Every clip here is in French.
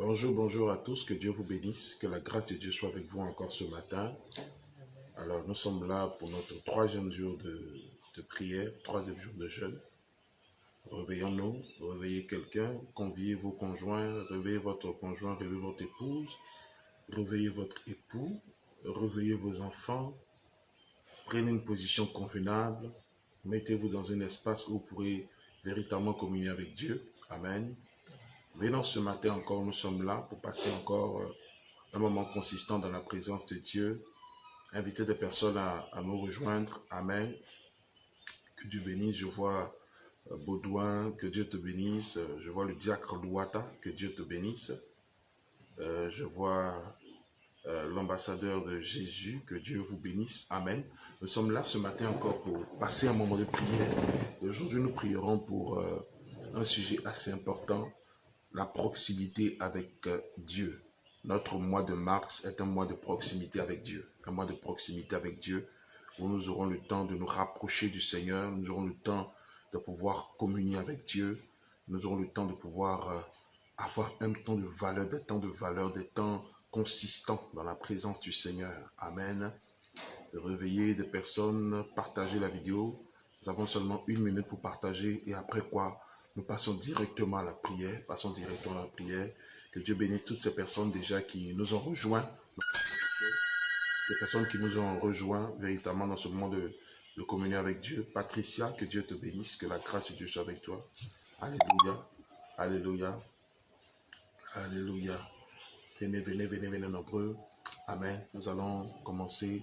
Bonjour à tous, que Dieu vous bénisse, que la grâce de Dieu soit avec vous encore ce matin. Alors nous sommes là pour notre troisième jour de prière, troisième jour de jeûne. Réveillons-nous, réveillez quelqu'un, conviez vos conjoints, réveillez votre conjoint, réveillez votre épouse, réveillez votre époux, réveillez vos enfants, prenez une position convenable, mettez-vous dans un espace où vous pourrez véritablement communier avec Dieu. Amen. Venons ce matin encore, nous sommes là pour passer encore un moment consistant dans la présence de Dieu. Inviter des personnes à nous rejoindre. Amen. Que Dieu bénisse. Je vois Baudouin, que Dieu te bénisse. Je vois le diacre Louata, que Dieu te bénisse. Je vois l'ambassadeur de Jésus, que Dieu vous bénisse. Amen. Nous sommes là ce matin encore pour passer un moment de prière. Et aujourd'hui, nous prierons pour un sujet assez important. La proximité avec Dieu. Notre mois de mars est un mois de proximité avec Dieu. Un mois de proximité avec Dieu où nous aurons le temps de nous rapprocher du Seigneur. Nous aurons le temps de pouvoir communier avec Dieu. Nous aurons le temps de pouvoir avoir un temps de valeur, des temps consistants dans la présence du Seigneur. Amen. Réveiller des personnes, partager la vidéo. Nous avons seulement 1 minute pour partager et après quoi, nous passons directement à la prière. Que Dieu bénisse toutes ces personnes déjà qui nous ont rejoints. Ces personnes qui nous ont rejoints véritablement dans ce moment de communion avec Dieu. Patricia, que Dieu te bénisse. Que la grâce de Dieu soit avec toi. Alléluia. Alléluia. Alléluia. Venez nombreux. Amen. Nous allons commencer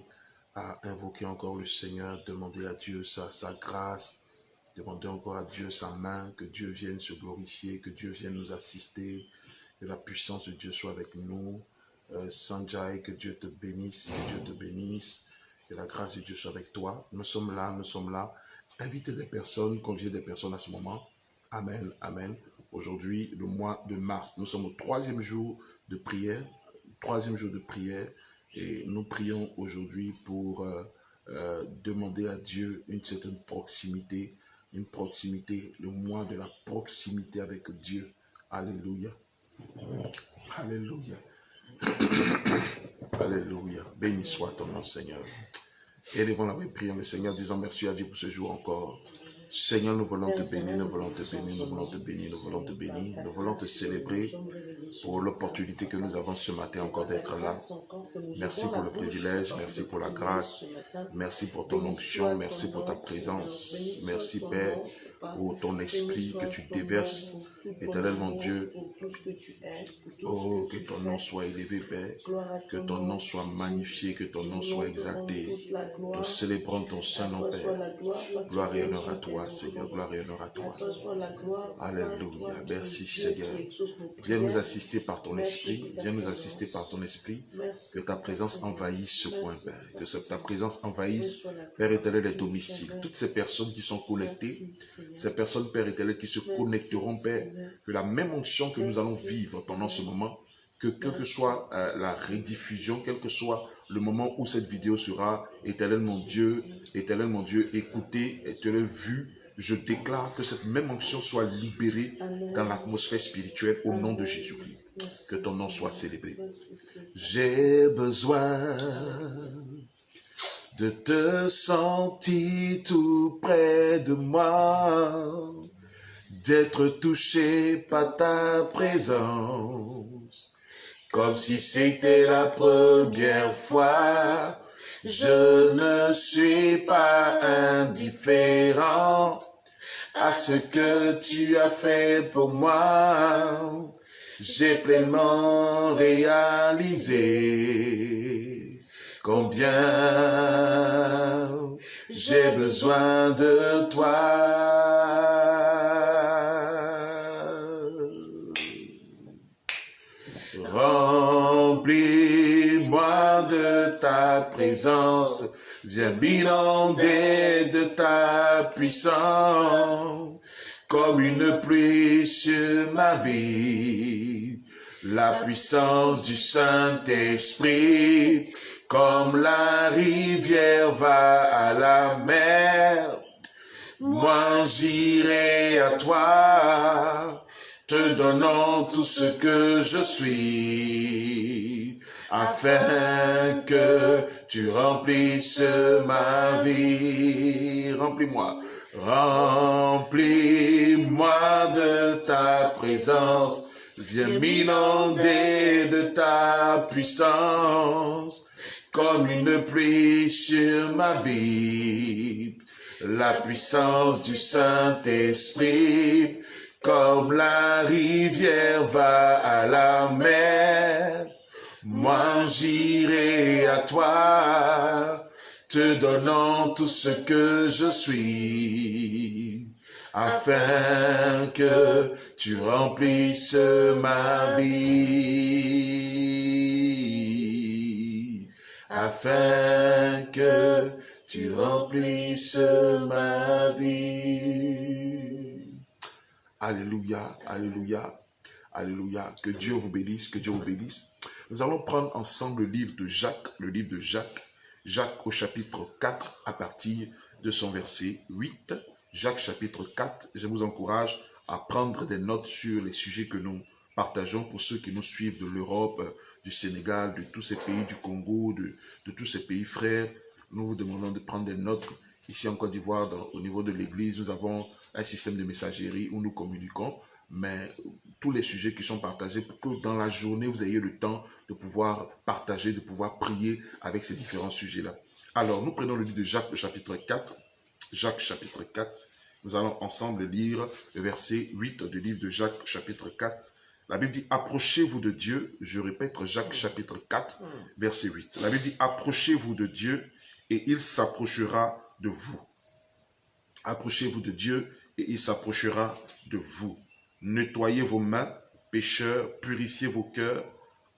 à invoquer encore le Seigneur. Demander à Dieu sa grâce. Demandez encore à Dieu sa main, que Dieu vienne se glorifier, que Dieu vienne nous assister, que la puissance de Dieu soit avec nous. Sanjay, que Dieu te bénisse, que la grâce de Dieu soit avec toi. Nous sommes là. Invitez des personnes, conviez des personnes à ce moment. Amen, amen. Aujourd'hui, le mois de mars, nous sommes au troisième jour de prière, et nous prions aujourd'hui pour demander à Dieu une certaine proximité, le mois de la proximité avec Dieu. Alléluia. Alléluia. Alléluia. Béni soit ton nom, Seigneur. Élevons la prière, le Seigneur, disons merci à Dieu pour ce jour encore. Seigneur, nous voulons te bénir, nous voulons te célébrer pour l'opportunité que nous avons ce matin encore d'être là. Merci pour le privilège, merci pour la grâce, merci pour ton onction, merci pour ta présence. Merci Père pour ton esprit que tu déverses, éternel mon Dieu. Oh, que ton nom soit élevé, Père, que ton nom soit magnifié, que ton nom soit exalté. Nous célébrons ton Saint-Nom, Père. Gloire et honneur à toi, Seigneur, gloire et honneur à toi. Alléluia, merci Seigneur. Viens nous assister par ton esprit, que ta présence envahisse ce point, Père, que ta présence envahisse, Père éternel, les domiciles. Toutes ces personnes qui sont connectées, ces personnes, Père éternel, qui se connecteront, Père, que la même onction que nous allons vivre pendant ce moment, que quelle que soit la rediffusion, quel que soit le moment où cette vidéo sera, éternel mon Dieu, écoutée, éternel vue, je déclare que cette même onction soit libérée dans l'atmosphère spirituelle au nom de Jésus-Christ. Que ton nom soit célébré. J'ai besoin de te sentir tout près de moi, d'être touché par ta présence, comme si c'était la première fois. Je ne suis pas indifférent à ce que tu as fait pour moi. J'ai pleinement réalisé combien j'ai besoin de toi. Remplis-moi de ta présence, viens m'inonder de ta puissance, comme une pluie sur ma vie, la puissance du Saint-Esprit, comme la rivière va à la mer, moi j'irai à toi. te donnant tout ce que je suis, afin que tu remplisses ma vie. Remplis-moi. Remplis-moi de ta présence. Viens m'inonder de ta puissance, comme une pluie sur ma vie. La puissance du Saint-Esprit, comme la rivière va à la mer. Moi j'irai à toi, te donnant tout ce que je suis, afin que tu remplisses ma vie, afin que tu remplisses ma vie. Alléluia, alléluia, alléluia. Que Dieu vous bénisse, que Dieu vous bénisse. Nous allons prendre ensemble le livre de Jacques, Jacques au chapitre 4 à partir de son verset 8. Jacques chapitre 4, je vous encourage à prendre des notes sur les sujets que nous partageons pour ceux qui nous suivent de l'Europe, du Sénégal, de tous ces pays du Congo, de tous ces pays frères. Nous vous demandons de prendre des notes. Ici en Côte d'Ivoire, au niveau de l'église, nous avons un système de messagerie où nous communiquons, mais tous les sujets qui sont partagés pour que dans la journée, vous ayez le temps de pouvoir partager, de pouvoir prier avec ces différents sujets-là. Alors, nous prenons le livre de Jacques, le chapitre 4. Jacques chapitre 4, nous allons ensemble lire le verset 8 du livre de Jacques chapitre 4. La Bible dit, approchez-vous de Dieu. Je répète, Jacques chapitre 4, verset 8. La Bible dit, approchez-vous de Dieu et il s'approchera de vous. Approchez-vous de Dieu et il s'approchera de vous. Nettoyez vos mains, pécheurs, purifiez vos cœurs,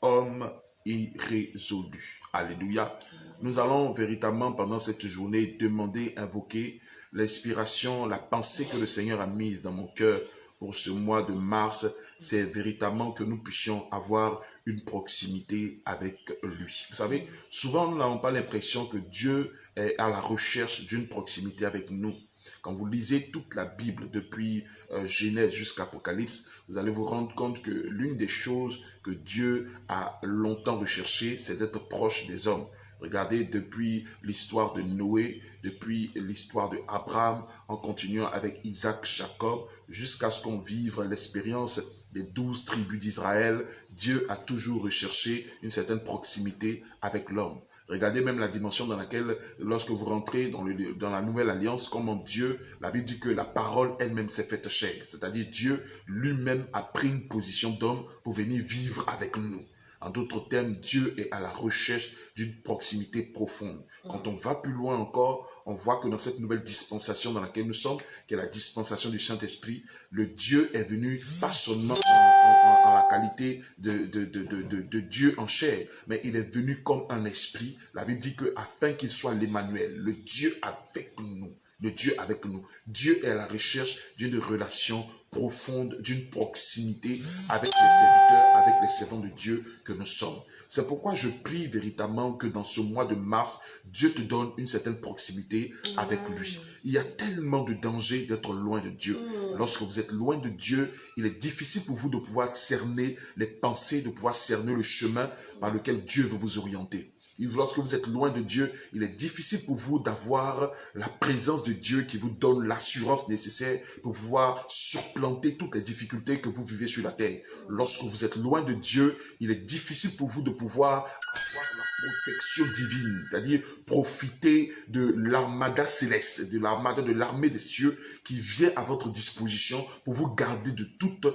hommes irrésolus. Alléluia. Nous allons véritablement pendant cette journée demander, invoquer l'inspiration, la pensée que le Seigneur a mise dans mon cœur pour ce mois de mars. C'est véritablement que nous puissions avoir une proximité avec lui. Vous savez, souvent nous n'avons pas l'impression que Dieu est à la recherche d'une proximité avec nous. Quand vous lisez toute la Bible depuis Genèse jusqu'à Apocalypse, vous allez vous rendre compte que l'une des choses que Dieu a longtemps recherché, c'est d'être proche des hommes. Regardez, depuis l'histoire de Noé, depuis l'histoire de Abraham, en continuant avec Isaac, Jacob, jusqu'à ce qu'on vive l'expérience des 12 tribus d'Israël, Dieu a toujours recherché une certaine proximité avec l'homme. Regardez même la dimension dans laquelle, lorsque vous rentrez dans la nouvelle alliance, comment Dieu, la Bible dit que la parole elle-même s'est faite chair. C'est-à-dire Dieu lui-même a pris une position d'homme pour venir vivre avec nous. En d'autres termes, Dieu est à la recherche d'une proximité profonde. Quand on va plus loin encore, on voit que dans cette nouvelle dispensation dans laquelle nous sommes, qui est la dispensation du Saint-Esprit, le Dieu est venu pas seulement en la qualité de Dieu en chair, mais il est venu comme un esprit. La Bible dit que afin qu'il soit l'Emmanuel, le Dieu avec nous. Le Dieu avec nous. Dieu est à la recherche d'une relation profonde, d'une proximité avec les serviteurs, avec les servants de Dieu que nous sommes. C'est pourquoi je prie véritablement que dans ce mois de mars, Dieu te donne une certaine proximité avec lui. Il y a tellement de danger d'être loin de Dieu. Lorsque vous êtes loin de Dieu, il est difficile pour vous de pouvoir cerner les pensées, de pouvoir cerner le chemin par lequel Dieu veut vous orienter. Lorsque vous êtes loin de Dieu, il est difficile pour vous d'avoir la présence de Dieu qui vous donne l'assurance nécessaire pour pouvoir surplanter toutes les difficultés que vous vivez sur la terre. Lorsque vous êtes loin de Dieu, il est difficile pour vous de pouvoir avoir la protection divine, c'est-à-dire profiter de l'armada céleste, de l'armada de l'armée des cieux qui vient à votre disposition pour vous garder de toute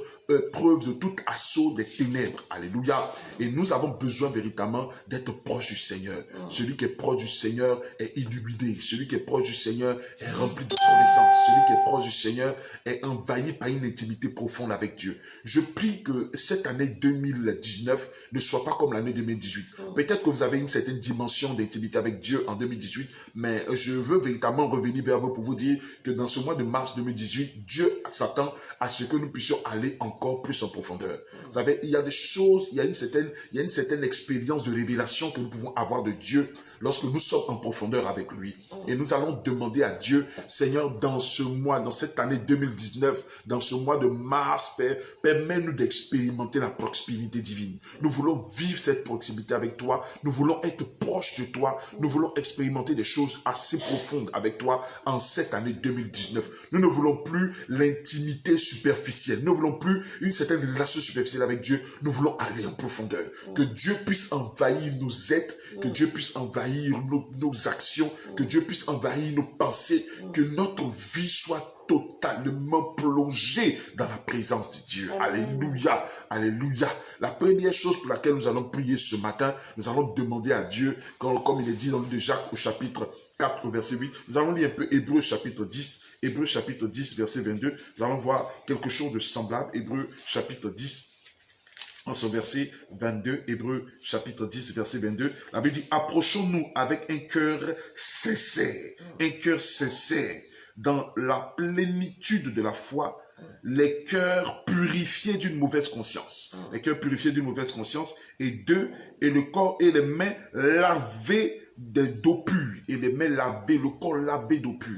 preuve, de tout assaut des ténèbres. Alléluia. Et nous avons besoin véritablement d'être proche du Seigneur. Celui qui est proche du Seigneur est illuminé. Celui qui est proche du Seigneur est rempli de connaissances. Celui qui est proche du Seigneur est envahi par une intimité profonde avec Dieu. Je prie que cette année 2019 ne soit pas comme l'année 2018. Peut-être que vous avez une certaine dimension d'intimité avec Dieu en 2018, mais je veux véritablement revenir vers vous pour vous dire que dans ce mois de mars 2018, Dieu s'attend à ce que nous puissions aller encore plus en profondeur. Vous savez, il y a des choses, il y a une certaine expérience de révélation que nous pouvons avoir de Dieu lorsque nous sommes en profondeur avec lui. Et nous allons demander à Dieu, Seigneur, dans ce mois, dans cette année 2019, dans ce mois de mars, Père, permets-nous d'expérimenter la proximité divine. Nous voulons vivre cette proximité avec toi. Nous voulons être proches de toi. Nous voulons expérimenter des choses assez profondes avec toi en cette année 2019. Nous ne voulons plus l'intimité superficielle. Nous ne voulons plus une certaine relation superficielle avec Dieu. Nous voulons aller en profondeur. Que Dieu puisse envahir nos êtres, que Dieu puisse envahir nos actions, que Dieu puisse envahir nos pensées, que notre vie soit totalement plongée dans la présence de Dieu. Alléluia, alléluia. La première chose pour laquelle nous allons prier ce matin, nous allons demander à Dieu, comme il est dit dans le livre de Jacques au chapitre 4 au verset 8, nous allons lire un peu Hébreux chapitre 10, Hébreux chapitre 10 verset 22, nous allons voir quelque chose de semblable, Hébreux chapitre 10, en ce verset 22, Hébreux chapitre 10, verset 22, la Bible dit, approchons-nous avec un cœur sincère, dans la plénitude de la foi, les cœurs purifiés d'une mauvaise conscience. Les cœurs purifiés d'une mauvaise conscience. Et deux, et le corps et les mains lavés d'eau pure. Et les mains lavées, le corps lavé d'eau pure.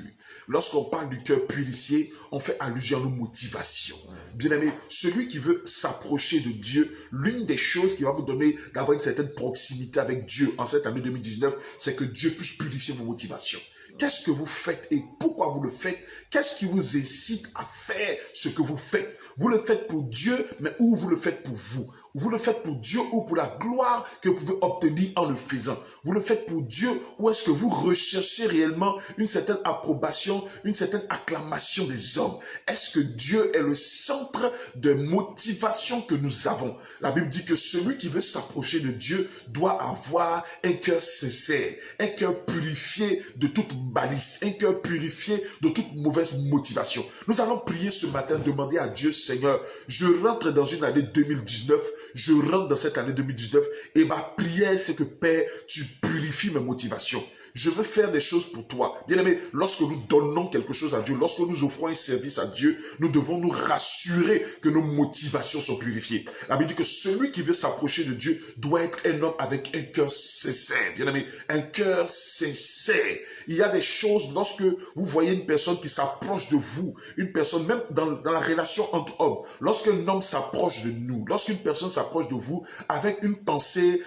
Lorsqu'on parle du cœur purifié, on fait allusion à nos motivations. Bien-aimé, celui qui veut s'approcher de Dieu, l'une des choses qui va vous donner d'avoir une certaine proximité avec Dieu en cette année 2019, c'est que Dieu puisse purifier vos motivations. Qu'est-ce que vous faites et pourquoi vous le faites? Qu'est-ce qui vous incite à faire ce que vous faites? Vous le faites pour Dieu, mais ou vous le faites pour vous? Vous le faites pour Dieu ou pour la gloire que vous pouvez obtenir en le faisant? Vous le faites pour Dieu ou est-ce que vous recherchez réellement une certaine approbation, une certaine acclamation des hommes? Est-ce que Dieu est le centre de motivation que nous avons? La Bible dit que celui qui veut s'approcher de Dieu doit avoir un cœur sincère, un cœur purifié de toute malice, un cœur purifié de toute mauvaise motivation. Nous allons prier ce matin, demander à Dieu, Seigneur, je rentre dans une année 2019, je rentre dans cette année 2019 et ma prière c'est que Père, tu purifies mes motivations. Je veux faire des choses pour toi. Bien-aimé, lorsque nous donnons quelque chose à Dieu, lorsque nous offrons un service à Dieu, nous devons nous rassurer que nos motivations sont purifiées. La Bible dit que celui qui veut s'approcher de Dieu doit être un homme avec un cœur sincère. Bien-aimé, un cœur sincère. Il y a des choses, lorsque vous voyez une personne qui s'approche de vous, une personne, même dans la relation entre hommes, lorsqu'un homme s'approche de nous, lorsqu'une personne s'approche de vous avec une pensée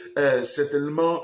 certainement...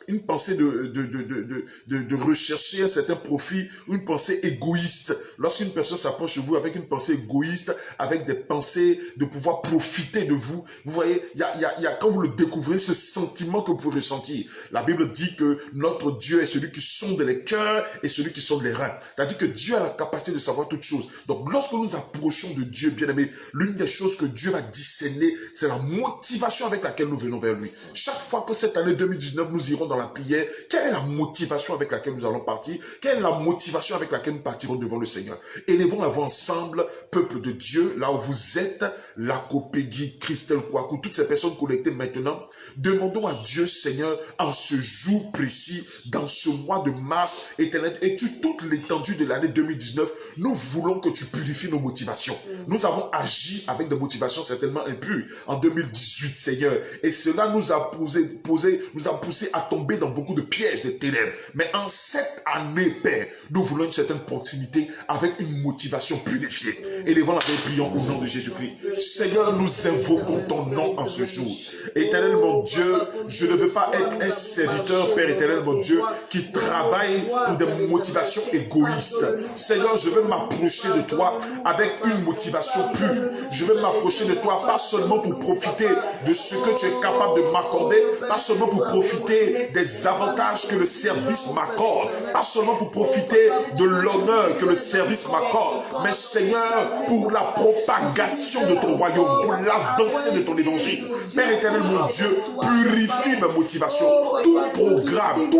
une pensée de rechercher un certain profit, une pensée égoïste. Lorsqu'une personne s'approche de vous avec une pensée égoïste, avec des pensées de pouvoir profiter de vous, vous voyez, il y a quand vous le découvrez, ce sentiment que vous pouvez ressentir. La Bible dit que notre Dieu est celui qui sonde les cœurs et celui qui sonde les reins. C'est-à-dire que Dieu a la capacité de savoir toutes choses. Donc lorsque nous approchons de Dieu, bien aimé, l'une des choses que Dieu va discerner, c'est la motivation avec laquelle nous venons vers lui. Chaque fois que cette année 2019, nous irons dans la prière, quelle est la motivation avec laquelle nous allons partir? Quelle est la motivation avec laquelle nous partirons devant le Seigneur? Élevons la voix ensemble, peuple de Dieu, là où vous êtes, Lakopegui, Christelle Kouakou, toutes ces personnes connectées maintenant, demandons à Dieu, Seigneur, en ce jour précis, dans ce mois de mars, éternel, et toute l'étendue de l'année 2019, nous voulons que tu purifies nos motivations. Nous avons agi avec des motivations certainement impures en 2018, Seigneur, et cela nous a poussé à tomber dans beaucoup de pièges des ténèbres. Mais en cette année, Père, nous voulons une certaine proximité avec une motivation purifiée. Élevons la main et prions au nom de Jésus-Christ. Seigneur, nous invoquons ton nom en ce jour. Éternel mon Dieu, je ne veux pas être un serviteur, Père éternel mon Dieu, qui travaille pour des motivations égoïstes. Seigneur, je veux m'approcher de toi avec une motivation pure. Je veux m'approcher de toi pas seulement pour profiter de ce que tu es capable de m'accorder, pas seulement pour profiter des avantages que le service m'accorde, pas seulement pour profiter de l'honneur que le service m'accorde, mais Seigneur, pour la propagation de ton royaume, pour l'avancée de ton évangile. Père éternel, mon Dieu, purifie ma motivation. Tout programme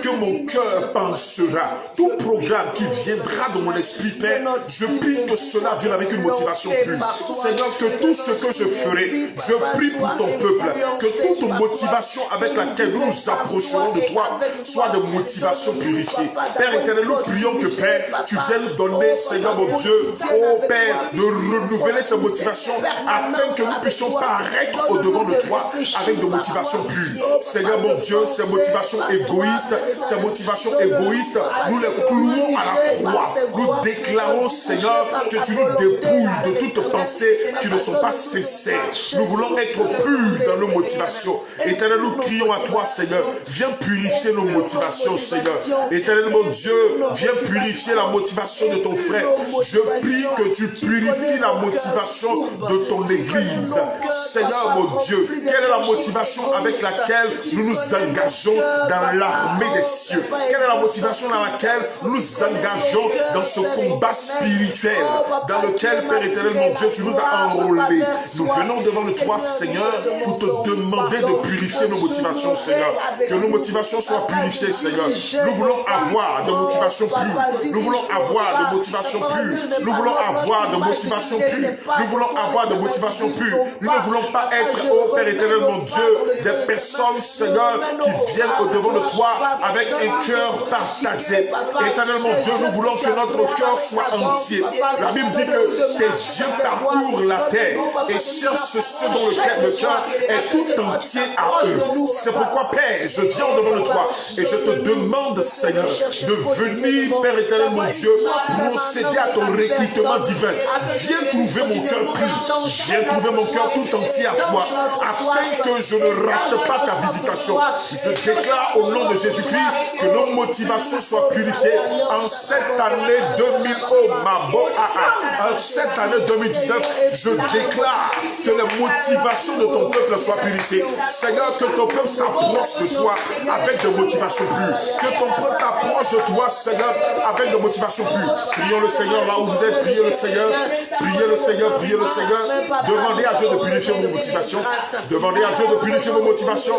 que mon cœur pensera, tout programme l'âme, qui viendra de mon esprit, Père, je prie que cela vienne avec une motivation pure. Seigneur, que tout ce que je ferai, je prie pour ton peuple, que toute motivation avec laquelle nous nous approcherons de toi soit de motivation purifiée. Père éternel, nous prions que, Père, tu viennes donner, Seigneur mon Dieu, ô Père, de renouveler ces motivations afin que nous puissions paraître au-devant de toi avec de motivations pures. Seigneur mon Dieu, ces motivations égoïstes, nous les clouons à la croix. Nous déclarons, Seigneur, que tu nous dépouilles de toutes pensées qui ne sont pas sincères. Nous voulons être purs dans nos motivations. Éternel, nous crions à toi, Seigneur. Viens purifier nos motivations, Seigneur. Éternel, mon Dieu, viens purifier la motivation de ton frère. Je prie que tu purifies la motivation de ton Église. Seigneur, mon Dieu, quelle est la motivation avec laquelle nous nous engageons dans l'armée des cieux? Quelle est la motivation dans laquelle nous nous engageons dans ce combat spirituel dans lequel, Père éternel, mon Dieu, tu nous as enrôlés? Nous venons devant le toi, Seigneur, pour te demander de purifier nos motivations, Seigneur. Que nos motivations soient purifiées, Seigneur. Nous voulons avoir de motivations pures. Nous voulons avoir de motivations pures. Nous voulons avoir de motivations pures. Nous voulons avoir de motivations pures. Nous ne voulons pas être, ô Père éternel, mon Dieu, des personnes, Seigneur, qui viennent au-devant de toi avec un cœur partagé. Éternel, mon Dieu, nous voulons que notre cœur soit entier. La Bible dit que tes yeux parcourent la terre et cherchent ceux dont le cœur est tout entier à eux. C'est pourquoi, Père, je viens devant le toi et je te demande, Seigneur, de venir, Père éternel, mon Dieu, procéder à ton recrutement divin. Viens trouver mon cœur pur. Viens trouver mon cœur tout entier à toi, afin que je ne rate pas ta visitation. Je déclare au nom de Jésus-Christ que nos motivations soient purifiées en cette année 2000. En cette année 2019, je déclare que les motivations de ton peuple soient purifiées. Seigneur, que ton peuple s'approche de toi avec des motivations pures. Que ton peuple t'approche de toi, Seigneur, avec des motivations pures. Prions le Seigneur là où vous êtes. Priez le Seigneur. Priez le Seigneur. Priez le Seigneur. Demandez à Dieu de purifier vos motivations. Demandez à Dieu de purifier vos motivations.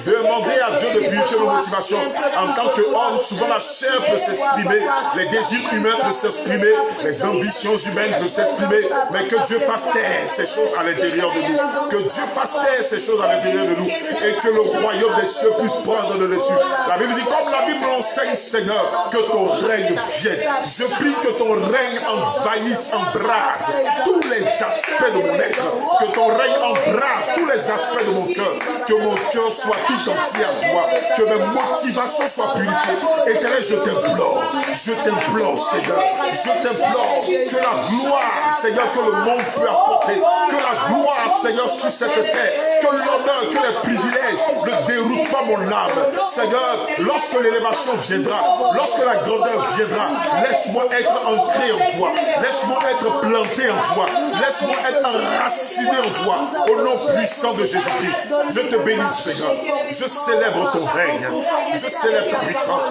Demandez à Dieu de purifier vos motivations. En tant qu'homme, souvent la chair peut s'exprimer, les désirs humains peuvent s'exprimer, les ambitions humaines peuvent s'exprimer, mais que Dieu fasse taire ces choses à l'intérieur de nous. Que Dieu fasse taire ces choses à l'intérieur de nous et que le royaume des cieux puisse prendre le dessus. La Bible dit, comme la Bible l'enseigne, Seigneur, que ton règne vienne. Je prie que ton règne envahisse, embrase tous les aspects de mon être, que ton règne embrase tous les aspects de mon cœur, que mon cœur soit tout entier à toi, que mes motivations soient purifiées. Éternel, je t'implore, Seigneur, je t'implore que la gloire, Seigneur, que le monde peut apporter, que la gloire, Seigneur, sur cette terre, que l'honneur, que les privilèges ne déroutent pas mon âme. Seigneur, lorsque l'élévation viendra, lorsque la grandeur viendra, laisse-moi être ancré en toi, laisse-moi être planté en toi, laisse-moi être enraciné en toi, au nom puissant de Jésus-Christ. Je te bénis, Seigneur, je célèbre ton règne, je célèbre ta puissance,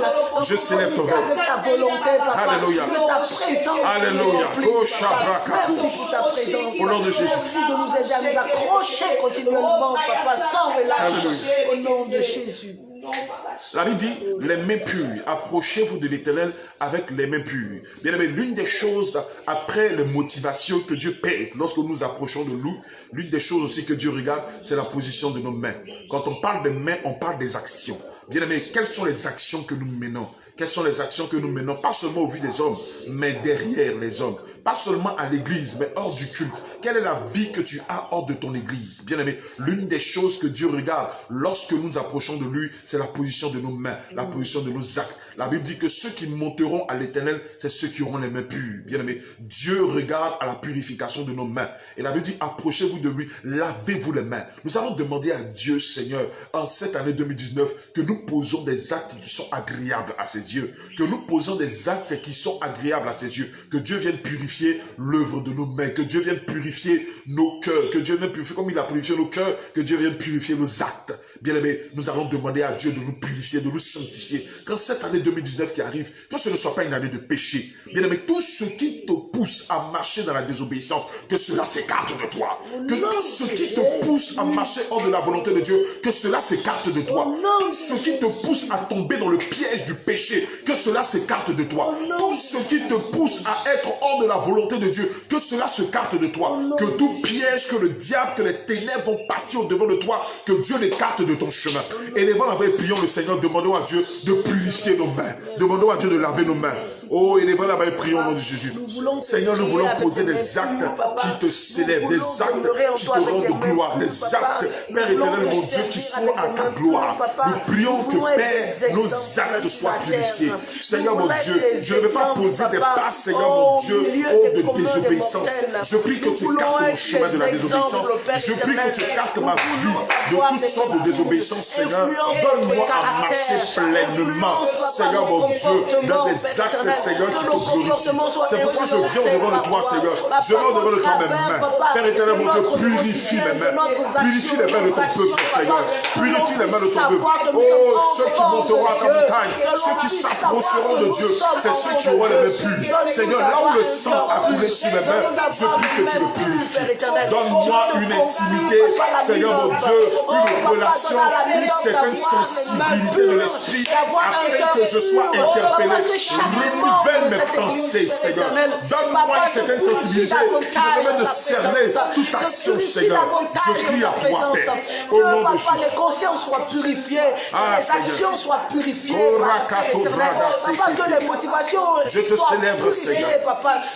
je célèbre ton règne. Alléluia, alléluia, au nom de Jésus. Merci de nous aider à nous accrocher continuellement, papa, sans relâche, au nom de Jésus. La Bible dit, les mains pures, approchez-vous de l'Éternel avec les mains pures. Bien aimé, l'une des choses, après les motivations que Dieu pèse, lorsque nous nous approchons de lui, l'une des choses aussi que Dieu regarde, c'est la position de nos mains. Quand on parle des mains, on parle des actions. Bien aimé, quelles sont les actions que nous menons? Quelles sont les actions que nous menons, pas seulement au vu des hommes, mais derrière les hommes? Pas seulement à l'église, mais hors du culte. Quelle est la vie que tu as hors de ton église? Bien aimé, l'une des choses que Dieu regarde lorsque nous nous approchons de lui, c'est la position de nos mains, la position de nos actes. La Bible dit que ceux qui monteront à l'Éternel, c'est ceux qui auront les mains pures. Bien aimé, Dieu regarde à la purification de nos mains. Et la Bible dit, approchez-vous de lui, lavez-vous les mains. Nous allons demander à Dieu, Seigneur, en cette année 2019, que nous posons des actes qui sont agréables à ses yeux. Que nous posons des actes qui sont agréables à ses yeux. Que Dieu vienne purifier purifier l'œuvre de nos mains, que Dieu vienne purifier nos cœurs, que Dieu vienne purifier comme il a purifié nos cœurs, que Dieu vienne purifier nos actes. Bien-aimés, nous allons demander à Dieu de nous purifier, de nous sanctifier. Quand cette année 2019 qui arrive, que ce ne soit pas une année de péché. Bien-aimé, tout ce qui te pousse à marcher dans la désobéissance, que cela s'écarte de toi. Que tout ce qui te pousse à marcher hors de la volonté de Dieu, que cela s'écarte de toi. Tout ce qui te pousse à tomber dans le piège du péché, que cela s'écarte de toi. Tout ce qui te pousse à être hors de la volonté de Dieu, que cela s'écarte de toi. Que tout piège que le diable, que les ténèbres vont passer au-devant de toi, que Dieu l'écarte de ton chemin. Élevons la voix et prions le Seigneur, demandons à Dieu de purifier nos mains. Demandons à Dieu de laver nos mains. Oh, élevons la voix et prions au nom de Jésus. Seigneur, nous voulons poser des actes qui te célèbrent, des actes qui te rendent gloire, des actes, Père éternel, mon Dieu, qui sont à ta gloire. Nous prions que, Père, nos actes soient purifiés. Seigneur, mon Dieu, je ne veux pas poser des pas, Seigneur, mon Dieu, de désobéissance. Je prie que tu écartes mon chemin de la désobéissance. Je prie que tu écartes ma vie de toutes sortes de désobéissance, Seigneur. Donne-moi à marcher pleinement, Seigneur, mon Dieu, dans des actes, Seigneur, qui te glorifient. C'est pourquoi je viens devant le toi, Seigneur. Je viens devant le toi mes mains. Père éternel, mon Dieu, purifie mes mains. Purifie les mains de ton peuple, Seigneur. Purifie les mains de ton peuple. Oh, ceux qui monteront à ta montagne, ceux qui s'approcheront de Dieu, c'est ceux qui auront les mains pures. Seigneur, là où le sang a coulé sur mes mains, je prie que tu le purifies. Donne-moi une intimité, Seigneur, mon Dieu, une relation, une certaine sensibilité de l'esprit, afin que je sois interpellé. Renouvelle mes pensées, Seigneur. Donne-moi une certaine sensibilité qui me permet de cerner toute action, Seigneur. Je crie à toi, Père, au nom de Jésus. Les consciences soient purifiées, les actions soient purifiées. Papa, que les motivations je te célèbre, Seigneur.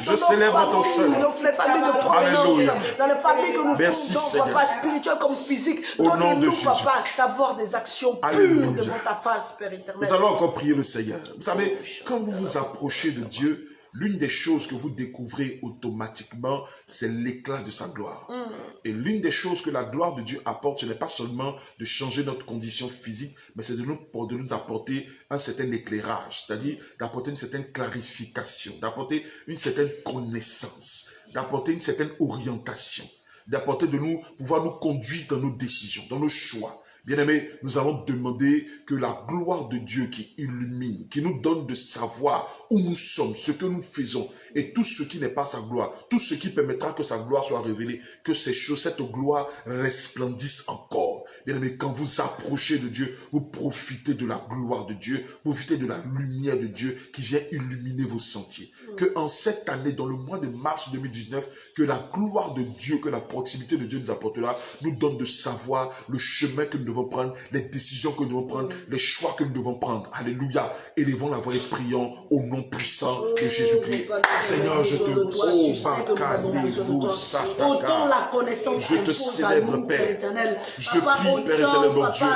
Je célèbre ton Seigneur. Dans les familles de provenance, dans les familles que nous merci, fondons, papa, spirituel comme physique. Au nom de Jésus. Papa, d'avoir des actions pures devant ta face, Père éternel. Nous allons encore prier le Seigneur. Vous savez, quand vous vous approchez de Dieu, l'une des choses que vous découvrez automatiquement, c'est l'éclat de sa gloire. Et l'une des choses que la gloire de Dieu apporte, ce n'est pas seulement de changer notre condition physique, mais c'est de nous apporter un certain éclairage, c'est-à-dire d'apporter une certaine clarification, d'apporter une certaine connaissance, d'apporter une certaine orientation, d'apporter de nous, pouvoir nous conduire dans nos décisions, dans nos choix. Bien-aimés, nous allons demander que la gloire de Dieu qui illumine, qui nous donne de savoir où nous sommes, ce que nous faisons, et tout ce qui n'est pas sa gloire, tout ce qui permettra que sa gloire soit révélée, que ces choses, cette gloire resplendisse encore. Bien-aimés, quand vous approchez de Dieu, vous profitez de la gloire de Dieu, profitez de la lumière de Dieu qui vient illuminer vos sentiers. Que en cette année, dans le mois de mars 2019, que la gloire de Dieu, que la proximité de Dieu nous apportera, nous donne de savoir le chemin que nous devons prendre, les décisions que nous devons prendre, les choix que nous devons prendre. Alléluia. Élevons la voix et prions au nom puissant de Jésus-Christ. Seigneur, je te je te célèbre, Père. Je prie, Père éternel, mon Dieu,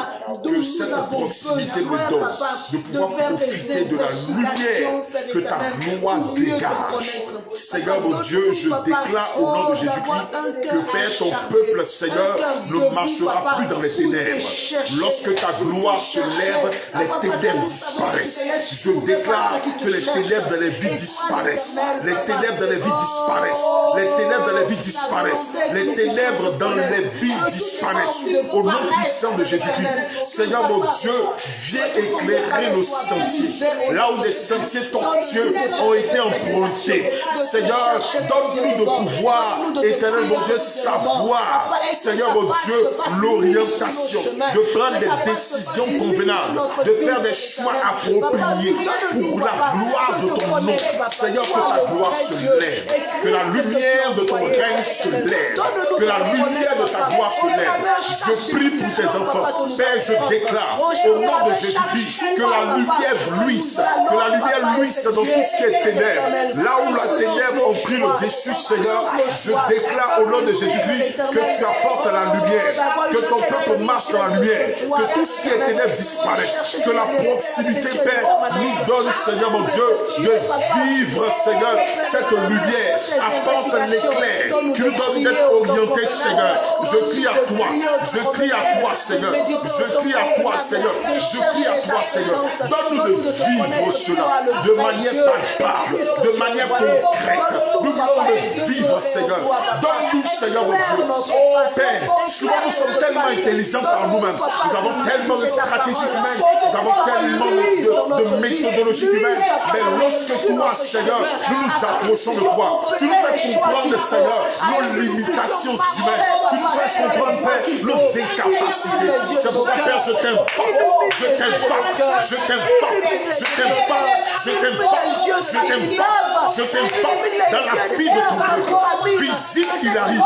que cette proximité me donne de pouvoir profiter de la lumière que ta gloire dégage. Seigneur, mon Dieu, je déclare au nom de Jésus-Christ que, Père, ton peuple, Seigneur, ne marchera plus dans les ténèbres. Lorsque ta gloire se lève, les ténèbres disparaissent. Je déclare que les ténèbres dans les vies disparaissent. Les ténèbres dans les vies disparaissent. Les ténèbres dans les vies disparaissent. Les ténèbres dans les vies disparaissent. Au nom puissant de Jésus-Christ. Seigneur mon Dieu, viens éclairer nos sentiers. Là où des sentiers tortueux ont été empruntés. Seigneur, donne-nous de pouvoir, éternel mon Dieu, savoir, Seigneur mon Dieu, l'orientation, de prendre des décisions convenables, de faire des choix appropriés pour la gloire de ton nom. Seigneur, que ta gloire se lève, que la lumière de ton règne se lève, que la lumière de ta gloire se lève. Je prie pour tes enfants. Père, je déclare au nom de Jésus-Christ que la lumière luise, dans tout ce qui est ténèbres. Là où la ténèbre ont pris le dessus, Seigneur, je déclare au nom de Jésus-Christ que tu apportes la lumière, que ton peuple marche dans la lumière, que tout ce qui est ténèbres disparaisse, que la proximité, Père, nous donne, Seigneur mon Dieu, de vivre, Seigneur, cette lumière. Apporte l'éclair, qui nous donne d'être orientés, Seigneur. Je crie à toi. Je crie à toi, Seigneur. Je crie à toi, Seigneur. Je crie à toi, Seigneur. Donne-nous de vivre cela de manière palpable, de manière concrète. Nous voulons le vivre, Seigneur. Donne-nous, Seigneur, mon Dieu. Oh Père, souvent nous sommes tellement intelligents par nous-mêmes. Nous avons tellement de stratégies humaines. Nous avons tellement de méthodologies humaines. Mais lorsque toi, Seigneur, nous nous approchons de toi, tu nous fais comprendre, Seigneur, nos limitations humaines. Tu nous fais comprendre, Père, nos incapacités. C'est pourquoi, Père, je t'invoque. Je t'invoque. Je t'invoque. Je t'invoque. Je t'invoque. Je t'invoque. Je t'invoque dans la vie de ton peuple. Visite Hilary.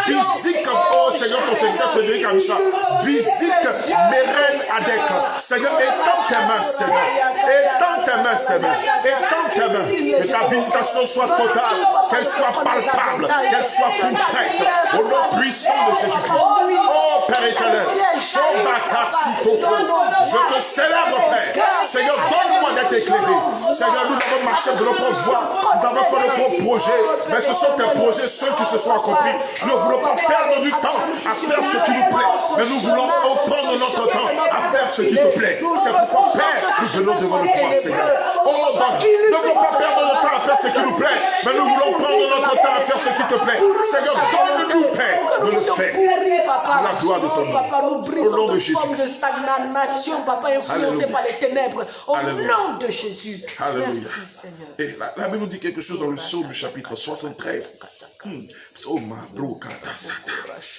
Visite, oh Seigneur, ton Seigneur Frédéric Amicha. Visite Meren Adek. Seigneur, étends tes mains, Seigneur. Étends tes mains, Seigneur. Étends tes mains. Que ta visitation soit totale, qu'elle soit palpable, qu'elle soit concrète. Au nom puissant de Jésus-Christ. Oh Père éternel, je te célèbre, Père. Seigneur, donne-moi d'être éclairé. Seigneur, nous avons marché de notre voie. Nous avons fait nos propres projets. Mais ce sont tes projets, ceux qui se sont accomplis. Nous ne voulons pas perdre du temps à faire ce qui nous plaît. Mais nous voulons prendre notre temps à faire ce qui te plaît. C'est pourquoi, Père, nous venons devant le toi, Seigneur. Oh, donne. Ne voulons pas perdre notre temps à faire ce qui nous plaît. Mais nous voulons prendre notre temps à faire ce qui te plaît. Seigneur, donne-nous, Père, de le faire. Pour la gloire de ton nom. Au nom de Jésus. De stagnation, papa, influencé par les ténèbres. Au nom de Jésus. Alléluia. Merci, Seigneur. Et la Bible nous dit quelque chose dans le psaume chapitre 73.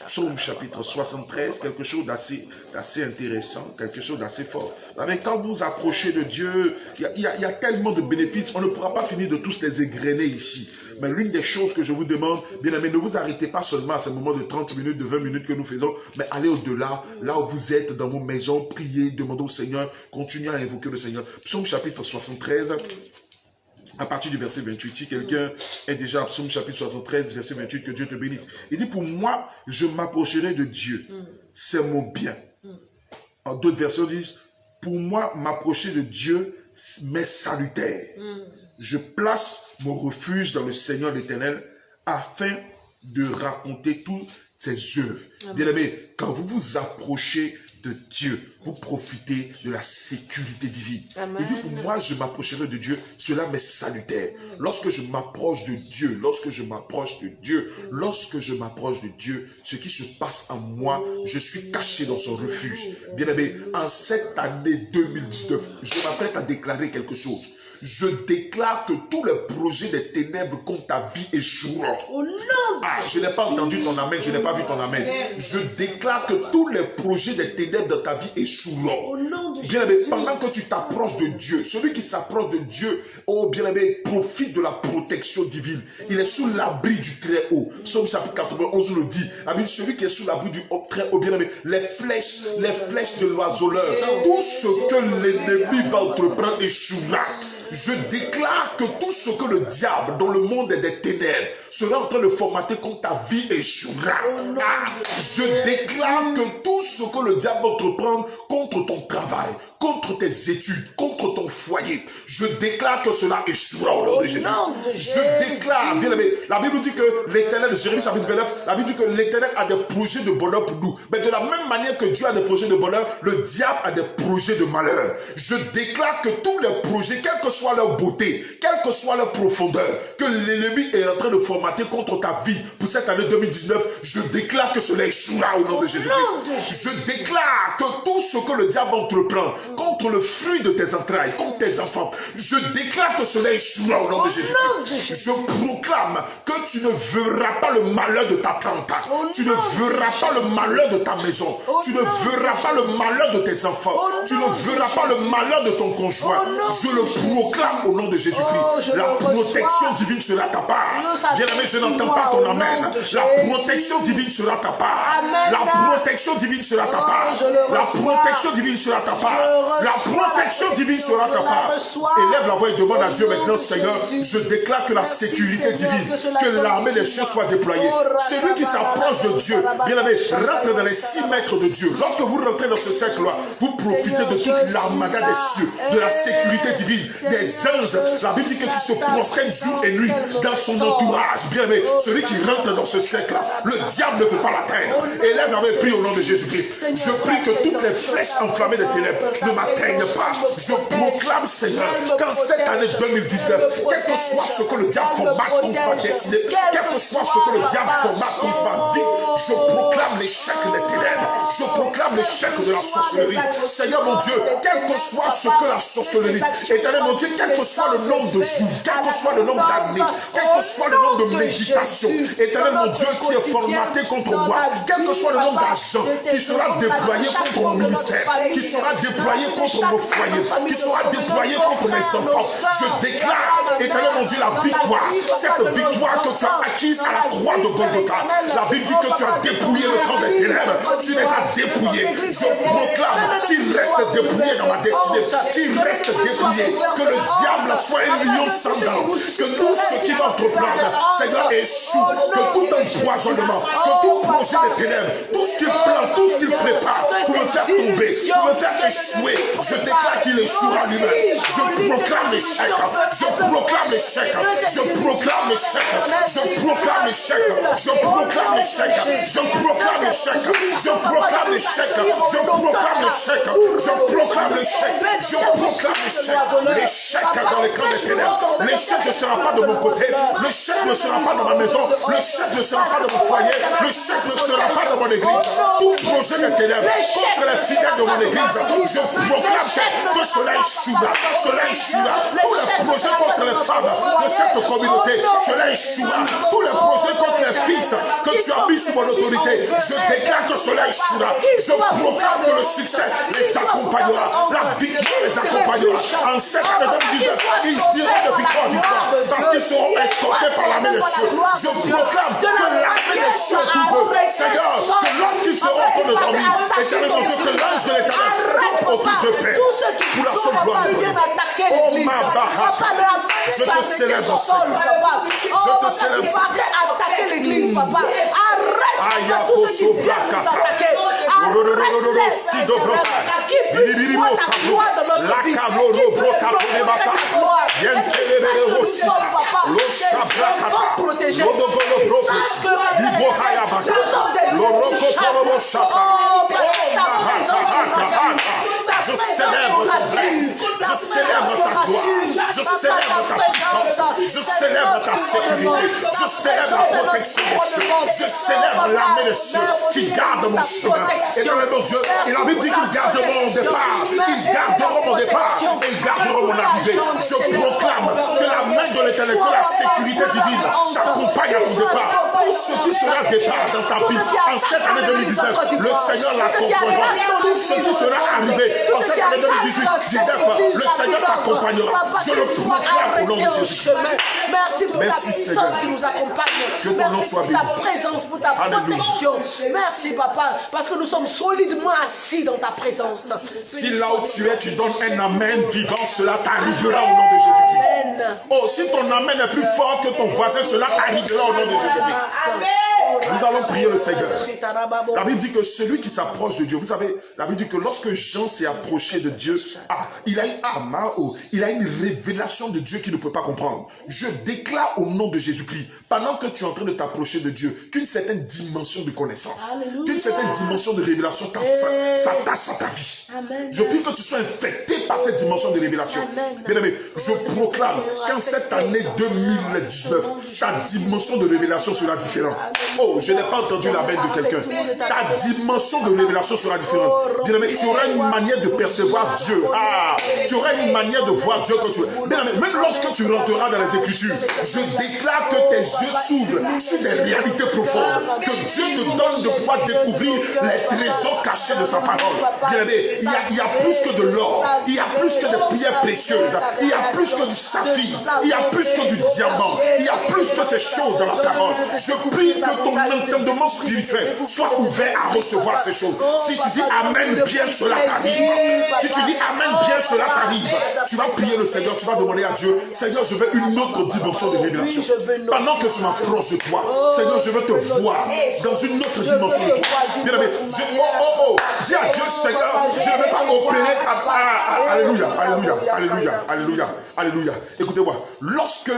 Psaume chapitre 73, quelque chose d'assez intéressant, quelque chose d'assez fort. Vous savez, quand vous approchez de Dieu, il y a tellement de bénéfices, on ne pourra pas finir de tous les égrener ici. Mais l'une des choses que je vous demande, bien aimé, ne vous arrêtez pas seulement à ce moment de 30 minutes, de 20 minutes que nous faisons, mais allez au-delà, là où vous êtes dans vos maisons, priez, demandez au Seigneur, continuez à invoquer le Seigneur. Psaume chapitre 73, à partir du verset 28, si quelqu'un est déjà à Psaume chapitre 73, verset 28, que Dieu te bénisse. Il dit, pour moi, je m'approcherai de Dieu, c'est mon bien. En d'autres versions disent, pour moi, m'approcher de Dieu m'est salutaire. Je place mon refuge dans le Seigneur l'Éternel afin de raconter toutes ses œuvres. Bien-aimés, quand vous vous approchez de Dieu, vous profitez de la sécurité divine. Amen. Il dit, pour moi, je m'approcherai de Dieu, cela m'est salutaire. Lorsque je m'approche de Dieu, lorsque je m'approche de Dieu, lorsque je m'approche de Dieu, ce qui se passe en moi, je suis caché dans son refuge. Bien-aimé, en cette année 2019, je m'apprête à déclarer quelque chose. Je déclare que tous les projets des ténèbres contre ta vie échoueront. Ah, je n'ai pas entendu ton amen, je n'ai pas vu ton amen. Je déclare que tous les projets des ténèbres de ta vie échoueront. Bien-aimé, pendant que tu t'approches de Dieu, celui qui s'approche de Dieu, oh bien-aimé, profite de la protection divine. Il est sous l'abri du Très-Haut. Psaume chapitre 91 le dit. Celui qui est sous l'abri du Très-Haut, bien-aimé, les flèches de l'oiseleur, tout ce que l'ennemi va entreprendre échouera. Je déclare que tout ce que le diable dans le monde des ténèbres sera en train de formater contre ta vie échouera. Je déclare que tout ce que le diable entreprend contre ton travail, contre tes études, contre ton foyer, je déclare que cela échouera au nom de Jésus. Je déclare, bien aimé, la Bible dit que l'Éternel, Jérémie chapitre 29, la Bible dit que l'Éternel a des projets de bonheur pour nous. Mais de la même manière que Dieu a des projets de bonheur, le diable a des projets de malheur. Je déclare que tous les projets, quelle que soit leur beauté, quelle que soit leur profondeur, que l'ennemi est en train de formater contre ta vie pour cette année 2019, je déclare que cela échouera au nom de Jésus-Christ. Je déclare que tout ce que le diable entreprend contre le fruit de tes entrailles, contre tes enfants, je déclare que cela échouera au nom de Jésus-Christ. Je proclame que tu ne verras pas le malheur de ta tante, tu ne verras pas le malheur de ta maison, tu ne verras pas le malheur de tes enfants, tu ne verras pas le malheur de ton conjoint. Je le proclame au nom de Jésus-Christ. La protection divine sera ta part. Bien-aimé, je n'entends pas ton amen. La protection divine sera ta part. La protection divine sera ta part. La protection divine sera ta part. La protection divine sera ta part. Élève la voix et demande à Dieu maintenant, Seigneur, je déclare que la sécurité divine, que l'armée des cieux soit déployée. Celui qui s'approche de Dieu, bien aimé, rentre dans les 6 mètres de Dieu. Lorsque vous rentrez dans ce cercle-là, vous profitez de toute l'armada des cieux, de la sécurité divine, des anges. La Bible dit que qui se prosternent jour et nuit dans son entourage. Bien aimé, celui qui rentre dans ce cercle-là, le diable ne peut pas l'atteindre. Élève la voix et prie au nom de Jésus-Christ. Je prie que toutes les flèches enflammées des ténèbres ne m'atteignent pas. Je proclame, Seigneur, qu'en cette année 2019, quel que soit ce que le diable formate contre ma destinée, quel que soit ce que le diable formate contre ma vie, je proclame l'échec des ténèbres. Je proclame l'échec de la sorcellerie. Seigneur mon Dieu, quel que soit ce que la sorcellerie, éternel mon Dieu, quel que soit le nombre de jours, quel que soit le nombre d'années, quel que soit le nombre de méditations, éternel mon Dieu, qui est formaté contre moi, quel que soit le nombre d'argent qui sera déployé contre mon ministère, qui sera déployé contre mon foyer, qui sera déployé contre mes enfants, je déclare, éternel mon Dieu, la victoire, cette victoire que tu as acquise à la croix de Golgotha. La Bible dit que tu as dépouillé le camp des ténèbres, tu les as dépouillés. Je proclame qu'il reste dépouillé dans ma destinée, qu'il reste dépouillé, que le diable soit un lion sans dents, que tout ce qui va entreprendre, Seigneur, échoue, que tout empoisonnement, que tout projet des ténèbres, tout ce qu'il plante, tout ce qu'il prépare pour me faire tomber, pour me faire échouer, je déclare qu'il échouera lui-même. Je proclame l'échec, je proclame l'échec, je proclame l'échec, je proclame l'échec, je proclame l'échec, je proclame l'échec, je proclame l'échec, je proclame l'échec, je proclame l'échec, je proclame l'échec, l'échec dans les camps des ténèbres. L'échec ne sera pas de mon côté, l'échec ne sera pas dans ma maison, l'échec ne sera pas dans mon foyer, l'échec ne sera pas dans mon église. Tout projet des ténèbres contre les fidèles de mon église, je proclame que cela échouera, cela échouera. Tous les projets contre les femmes de cette communauté, cela échouera. Tous les projets contre les fils que tu as mis sous mon autorité, je déclare que cela échouera. Je proclame que le succès les accompagnera, la victoire les accompagnera. En cette année 2019, ils iront de victoire en victoire parce qu'ils seront escortés par l'armée des cieux. Je proclame que l'armée des cieux est tout eux. Seigneur, que lorsqu'ils seront en train de dormir, éternel mon Dieu, que l'ange de l'éternel campe autour de paix pour la seule gloire de Dieu. Oh ma bahata, je te célèbre, Seigneur. Je te célèbre, Seigneur. Attaquer l'église, papa. Arrête. Ayako Sovrakata. Sido Broka. Bilibilo Sablo. Lakablo Broka Ponebasa. Yentelebele Hospita. Losha Brakata. Lodogolo Brokos. Libo Hayabata. Loroko Porobo Shata. Oh Mahata Hata Hata. Je célèbre ton règne, je célèbre ta gloire, je célèbre ta puissance, je célèbre ta sécurité, je célèbre la protection des cieux, je célèbre l'armée des cieux qui garde mon chemin. Éternel mon Dieu, et la Bible dit qu'ils garderont mon départ, ils garderont mon départ et ils garderont mon arrivée. Je proclame que la main de l'éternel, que la sécurité divine t'accompagne à ton départ. Tout ce qui sera départ dans ta vie en cette année 2019, le Seigneur l'accompagnera. Tout ce qui sera arrivé en cette année 2018, le Seigneur t'accompagnera. Je le proclame au nom de Jésus. Merci pour ta puissance qui nous accompagne. Que ton nom soit béni. Merci pour ta présence, pour ta protection. Merci, papa, parce que nous sommes solidement assis dans ta présence. Si là où tu es, tu donnes un amen vivant, cela t'arrivera au nom de Jésus-Christ. Oh, si ton amen est plus fort que ton voisin, cela t'arrivera au nom de Jésus-Christ. Nous allons prier le Seigneur. La Bible dit que celui qui s'approche de Dieu, vous savez, la Bible dit que lorsque Jean s'est approché de Dieu, il a une révélation de Dieu qu'il ne peut pas comprendre. Je déclare au nom de Jésus-Christ, pendant que tu es en train de t'approcher de Dieu, qu'une certaine dimension de connaissance, qu'une certaine dimension de révélation s'attache à ta vie. Je prie que tu sois infecté par cette dimension de révélation. Bien aimé, je proclame qu'en cette année 2019, ta dimension de révélation sera différente. Oh, je n'ai pas entendu la bête de quelqu'un. Ta dimension de révélation sera différente. Bien aimé, tu auras une manière de percevoir Dieu. Tu auras une manière de voir Dieu quand tu veux. Bien aimé, même lorsque tu rentreras dans les Écritures, je déclare que tes yeux s'ouvrent sur des réalités profondes. Que Dieu te donne de pouvoir découvrir les trésors cachés de sa parole. Bien aimé, il y a plus que de l'or. Il y a plus que des pierres précieuses. Il y a plus que du saphir. Il y a plus que du diamant. Il y a plus que ces choses dans la parole. Je prie que ton intelligence entendement spirituel soit ouvert à recevoir ces choses. Si tu dis Amen, bien cela t'arrive. Si tu dis Amen, bien cela t'arrive. Tu vas prier le Seigneur, tu vas demander à Dieu, Seigneur, je veux une autre dimension de révélation. Pendant que je m'approche de toi, Seigneur, je veux te voir dans une autre dimension de toi. Bien aimé, dis à Dieu, Seigneur, je ne vais pas opérer. Alléluia, alléluia, alléluia, alléluia, alléluia. Écoutez-moi, lorsque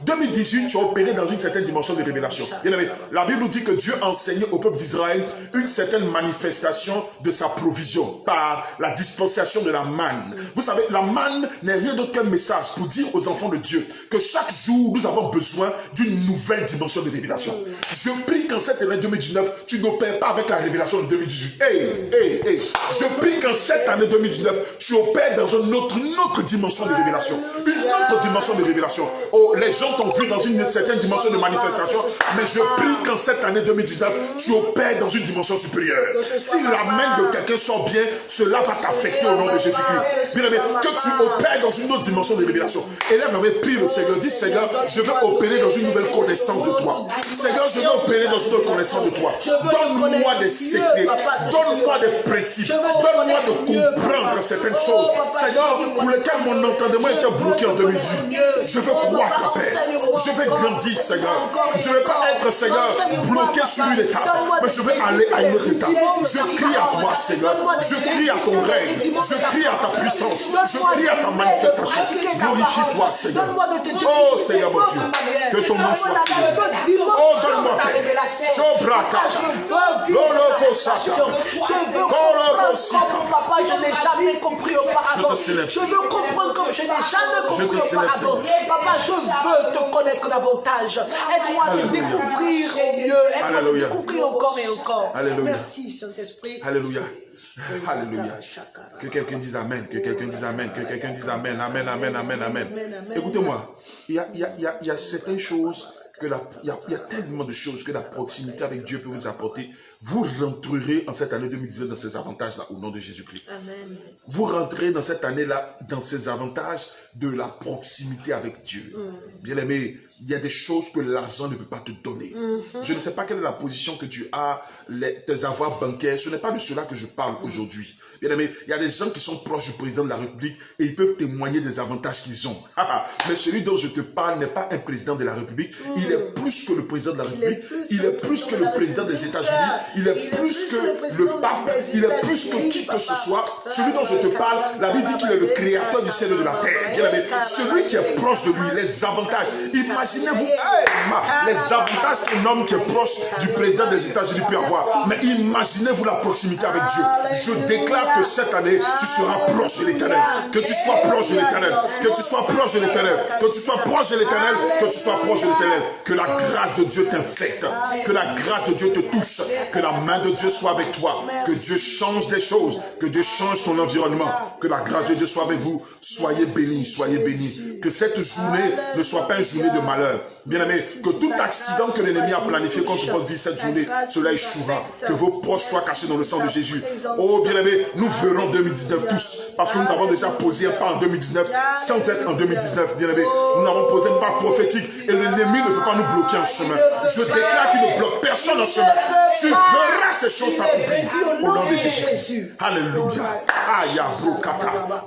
2018, tu as opéré dans une certaine dimension de révélation. Bien aimé, la Bible nous dit que Dieu enseignait au peuple d'Israël une certaine manifestation de sa provision par la dispensation de la manne. Vous savez, la manne n'est rien d'autre qu'un message pour dire aux enfants de Dieu que chaque jour, nous avons besoin d'une nouvelle dimension de révélation. Je prie qu'en cette année 2019, tu n'opères pas avec la révélation de 2018. Je prie qu'en cette année 2019, tu opères dans une autre dimension de révélation. Une autre dimension de révélation. Oh, les gens t'ont vu dans une certaine dimension de manifestation, mais je prie qu'en cette année 2019, tu opères dans une dimension supérieure. Si la main de quelqu'un sort bien, cela va t'affecter au nom de Jésus-Christ. Bien aimé, que tu opères dans une autre dimension de révélation. Élève avait pris le Seigneur, dit Seigneur, je veux opérer dans une nouvelle connaissance de toi. Seigneur, je veux opérer dans une nouvelle connaissance de toi. Donne-moi des secrets, donne-moi des principes, donne-moi de comprendre certaines choses. Seigneur, pour lesquelles mon entendement était bloqué en 2018. Je veux croire ta paix. Je veux grandir, Seigneur. Je ne veux pas être, Seigneur, bloqué sur une étape, mais je veux aller à une autre étape. Je crie à toi, Seigneur. Je crie à ton règne. Je crie à ta puissance. Je crie à ta manifestation. Glorifie-toi, Seigneur. Oh, Seigneur, mon Dieu. Que ton nom soit célébré. Oh, donne-moi paix. Chobraka. Loloko Sata. Koroko Sita. Papa, je n'ai jamais compris auparavant. Je veux comprendre comme je n'ai jamais compris auparavant. Papa, je veux te connaître davantage. Aide-moi à te découvrir au mieux. Aide-moi à te découvrir encore et encore. Alléluia. Merci, Saint-Esprit. Alléluia. Alléluia. Que quelqu'un dise Amen. Que quelqu'un dise Amen. Que quelqu'un dise Amen. Amen, Amen, Amen, Amen. Écoutez-moi, il y a certaines choses, il y a tellement de choses que la proximité avec Dieu peut vous apporter. Vous rentrerez en cette année 2019 dans ces avantages-là au nom de Jésus-Christ. Amen. Vous rentrez dans cette année-là dans ces avantages de la proximité avec Dieu. Bien aimé, il y a des choses que l'argent ne peut pas te donner. Je ne sais pas quelle est la position que tu as, tes avoirs bancaires. Ce n'est pas de cela que je parle aujourd'hui. Bien aimé, il y a des gens qui sont proches du président de la République et ils peuvent témoigner des avantages qu'ils ont. Mais celui dont je te parle n'est pas un président de la République. Il est plus que le président de la République. Il est plus que le président des États-Unis. Il est plus que le pape. Il est plus que qui que ce soit. Celui dont je te parle, la Bible dit qu'il est le créateur du ciel et de la terre. Bien aimé, celui qui est proche de lui, les avantages. Imaginez-vous, les avantages qu'un homme qui est proche du président des États-Unis peut avoir. Mais imaginez-vous la proximité avec Dieu. Je déclare que cette année, tu seras proche de l'Éternel. Que tu sois proche de l'Éternel. Que tu sois proche de l'Éternel. Que tu sois proche de l'Éternel. Que tu sois proche de l'Éternel. Que la grâce de Dieu t'infecte. Que la grâce de Dieu te touche. Que la main de Dieu soit avec toi. Que Dieu change des choses. Que Dieu change ton environnement. Que la grâce de Dieu soit avec vous. Soyez bénis, soyez bénis. Que cette journée ne soit pas une journée de malheur. Bien aimé, que tout accident que l'ennemi a planifié contre votre vie cette journée, cela échouera. Que vos proches soient cachés dans le sang de Jésus. Oh bien aimé, nous verrons 2019 tous. Parce que nous avons déjà posé un pas en 2019 sans être en 2019. Bien aimé, nous avons posé un pas prophétique et l'ennemi ne peut pas nous bloquer en chemin. Je déclare qu'il ne bloque personne en chemin. Tu verras ces choses s'accomplir au nom de Jésus. Alléluia.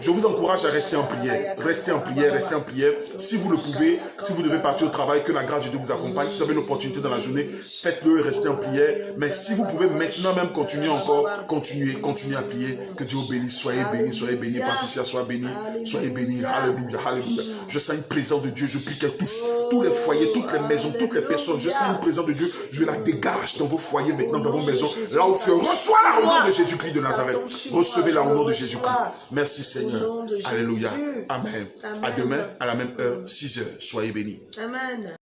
Je vous encourage à rester en prière. Restez en prière, restez en prière. Si vous le pouvez, si vous devez partir au travail, que la grâce de Dieu vous accompagne. Si vous avez une opportunité dans la journée, faites-le et restez en prière. Mais si vous pouvez maintenant même continuer encore, continuez à prier. Que Dieu vous bénisse. Soyez bénis. Patricia, soyez bénis. Soyez bénis. Alléluia, alléluia. Je sens une présence de Dieu. Je prie qu'elle touche tous les foyers, toutes les maisons, toutes les personnes. Je sens une présence de Dieu. Je la dégage dans vos foyers maintenant, dans vos maisons. Là où tu es, reçois-la au nom de Jésus-Christ de Nazareth. Recevez-la au nom de Jésus-Christ. Merci Seigneur. Alléluia. Amen. À demain, à la même heure, 6 heures. Soyez bénis. Amen.